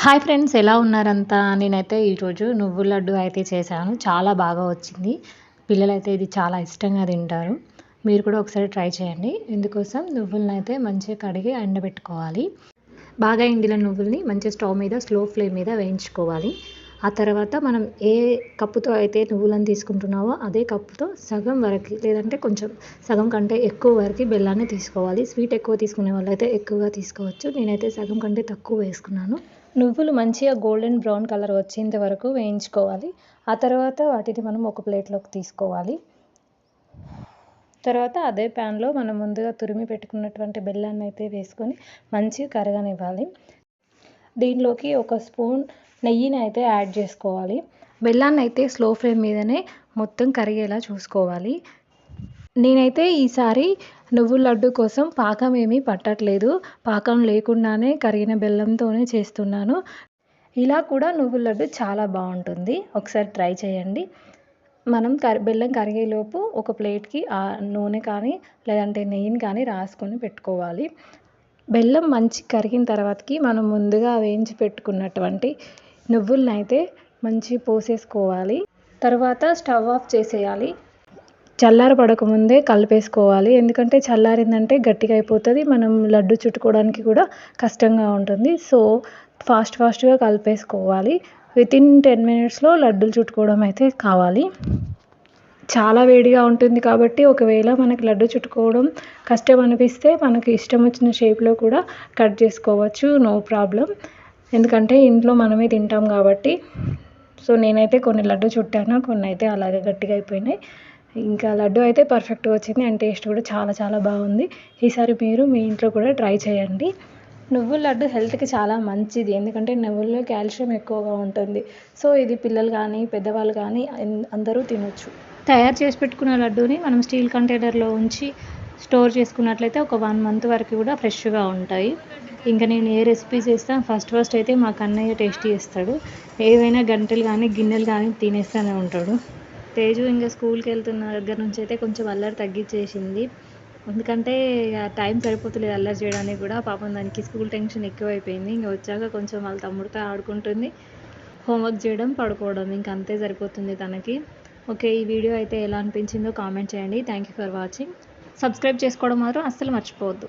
Hi friends, ఎలా ఉన్నారంతా? నేనైతే ఈరోజు నువ్వుల లడ్డు అయితే చేశాను. చాలా బాగా వచ్చింది. పిల్లలైతే ఇది చాలా ఇష్టంగా తింటారు. మీరు కూడా ఒకసారి ట్రై చేయండి. ఇందుకోసం నువ్వులనైతే మంచిగా కడిగి ఎండబెట్టుకోవాలి. బాగా ఎండిన నువ్వుల్ని మంచిగా స్టవ్ మీద స్లో ఫ్లేమ్ మీద వేయించుకోవాలి. ఆ తర్వాత మనం ఏ కప్పుతో అయితే నువ్వులను తీసుకుంటున్నామో అదే కప్పుతో సగం వరకు, లేదంటే కొంచెం సగం కంటే ఎక్కువ వరకు బెల్లాన్ని తీసుకోవాలి. స్వీట్ ఎక్కువ తీసుకునే వాళ్ళైతే ఎక్కువగా తీసుకోవచ్చు. నేనైతే సగం కంటే తక్కువ వేసుకున్నాను. నువ్వులు మంచిగా గోల్డెన్ బ్రౌన్ కలర్ వచ్చేంత వరకు వేయించుకోవాలి. ఆ తర్వాత వాటిని మనం ఒక ప్లేట్లోకి తీసుకోవాలి. తర్వాత అదే ప్యాన్లో మనం ముందుగా తురిమి పెట్టుకున్నటువంటి బెల్లాన్ని అయితే వేసుకొని మంచిగా కరగనివ్వాలి. దీనిలోకి ఒక స్పూన్ నెయ్యిని అయితే యాడ్ చేసుకోవాలి. బెల్లాన్ని అయితే స్లో ఫ్లేమ్ మీదనే మొత్తం కరిగేలా చూసుకోవాలి. నేనైతే ఈసారి నువ్వుల లడ్డు కోసం పాకం ఏమీ పట్టట్లేదు. పాకం లేకుండానే కరిగిన బెల్లంతోనే చేస్తున్నాను. ఇలా కూడా నువ్వుల లడ్డు చాలా బాగుంటుంది. ఒకసారి ట్రై చేయండి. మనం బెల్లం కరిగేలోపు ఒక ప్లేట్కి నూనె కానీ లేదంటే నెయ్యిని కానీ రాసుకొని పెట్టుకోవాలి. బెల్లం మంచి కరిగిన తర్వాతకి మనం ముందుగా వేయించి పెట్టుకున్నటువంటి నువ్వులను అయితే మంచి పోసేసుకోవాలి. తర్వాత స్టవ్ ఆఫ్ చేసేయాలి. చల్లారపడకముందే కలిపేసుకోవాలి. ఎందుకంటే చల్లారిందంటే గట్టిగా అయిపోతుంది. మనం లడ్డు చుట్టుకోవడానికి కూడా కష్టంగా ఉంటుంది. సో ఫాస్ట్గా కలిపేసుకోవాలి. వితిన్ 10 మినిట్స్లో లడ్డూలు చుట్టుకోవడం అయితే కావాలి. చాలా వేడిగా ఉంటుంది కాబట్టి ఒకవేళ మనకి లడ్డు చుట్టుకోవడం కష్టం అనిపిస్తే మనకి ఇష్టం వచ్చిన షేప్లో కూడా కట్ చేసుకోవచ్చు. No problem. ఎందుకంటే ఇంట్లో మనమే తింటాం కాబట్టి. సో నేనైతే కొన్ని లడ్డు చుట్టాను, కొన్ని అయితే అలాగే గట్టిగా అయిపోయినాయి. ఇంకా లడ్డు అయితే పర్ఫెక్ట్గా వచ్చింది అండ్ టేస్ట్ కూడా చాలా చాలా బాగుంది. ఈసారి మీరు మీ ఇంట్లో కూడా ట్రై చేయండి. నువ్వుల లడ్డు హెల్త్కి చాలా మంచిది. ఎందుకంటే నువ్వుల్లో కాల్షియం ఎక్కువగా ఉంటుంది. సో ఇది పిల్లలు కానీ పెద్దవాళ్ళు కానీ అందరూ తినొచ్చు. తయారు చేసి పెట్టుకున్న లడ్డూని మనం స్టీల్ కంటైనర్లో ఉంచి స్టోర్ చేసుకున్నట్లయితే ఒక 1 మంత్ వరకు కూడా ఫ్రెష్గా ఉంటాయి. ఇంకా నేను ఏ రెసిపీ చేస్తాను ఫస్ట్ అయితే మా కన్నయ్య టేస్ట్ చేస్తాడు. ఏవైనా గంటలు కానీ గిన్నెలు కానీ తినేస్తూనే ఉంటాడు. తేజు ఇంకా స్కూల్కి వెళ్తున్న దగ్గర నుంచి అయితే కొంచెం అల్లరి తగ్గించేసింది. ఎందుకంటే టైం సరిపోతలేదు అల్లరి చేయడానికి కూడా. పాపం దానికి స్కూల్ టెన్షన్ ఎక్కువైపోయింది. ఇంకా వచ్చాక కొంచెం వాళ్ళ తమ్ముడితో ఆడుకుంటుంది. హోంవర్క్ చేయడం, పడుకోవడం, ఇంకా అంతే సరిపోతుంది తనకి. ఓకే, ఈ వీడియో అయితే ఎలా అనిపించిందో కామెంట్ చేయండి. Thank you for watching. Subscribe చేసుకోవడం మాత్రం అస్సలు మర్చిపోవద్దు.